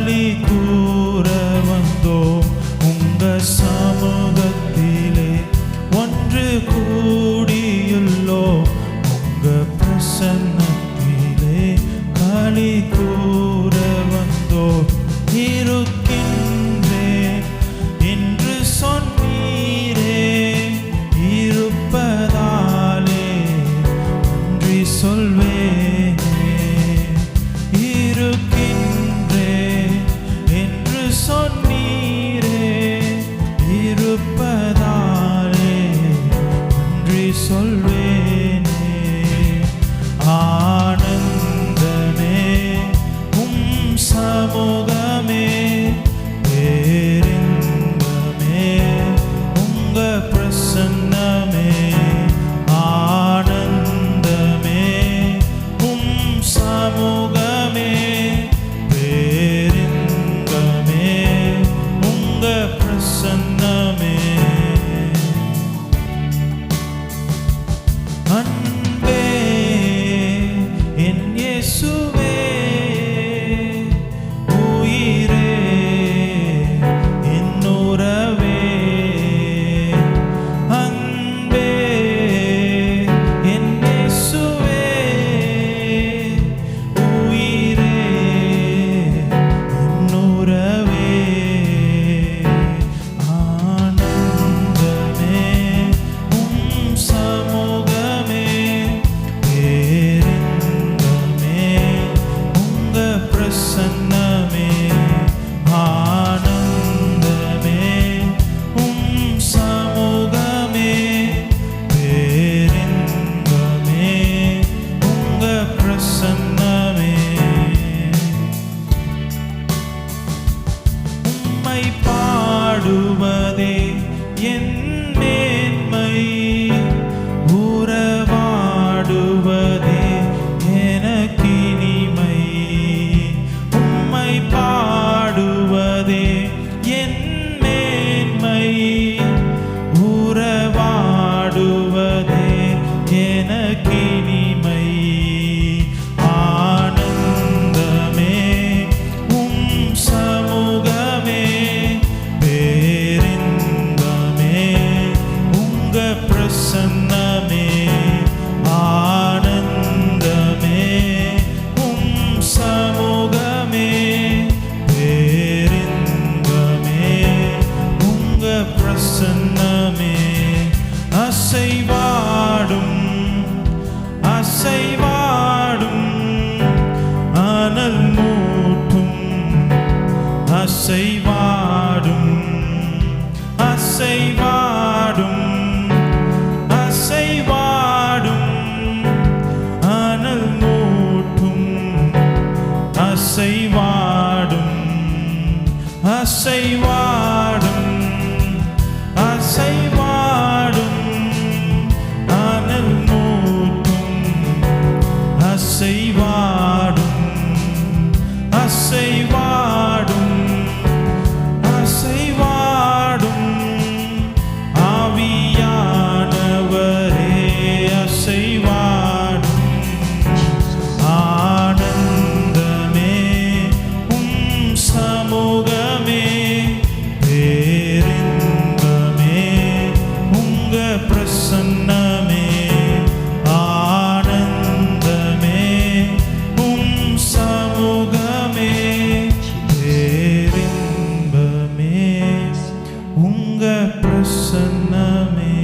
களி கூற வந்தோம் உங்க சமூகத்திலே ஒன்று கூடியுள்ளோம் உங்க பிரசன்னத்திலே களி கூற வந்தோம் இருக்கின்றேன் என்று சொன்னீரே இருப்பதாலே நன்றி சொல்வேனே இருக்கின்றேன் என்று சொன்னீரே இருப்பதாலே நன்றி சொல்வேனே ஆனந்தமே சமூகமே பேரின்பமே உங்க பிரசன்னமே ஆனந்தமே சமூகமே பேரின்பமே உங்க பிரசன்னமே அன்பே என் இயேசுவே பாடுவதே என் மேன்மை உறவாடுவதே எனக்கினிமை உம்மை பாடுவதே என் மேன்மை உறவாடுவதே எனக்கினிமை ஆனந்தமே சமூகமே பிரசன்னமே ஆனந்தமே சமூகமே பேரின்பமே உங்க பிரசன்னமே அசைவாடும் அசைவாடும் அனல் மூட்டும் அசைவாடும் அசைவாடும் அசைவாடும் அனல் மூட்டும் அசைவாடும் அசைவாடும் அசைவாடும் அனல் மூட்டும் அசைவாடும் அசைவாடும் அசைவாடும் ஆவியானவரே அசைவாடும் ஆனந்தமே சமூகமே பேரின்பமே உங்க பிரசன்னமே ஆனந்தமே சமூகமே பேரின்பமே உங்க பிரசன்னமே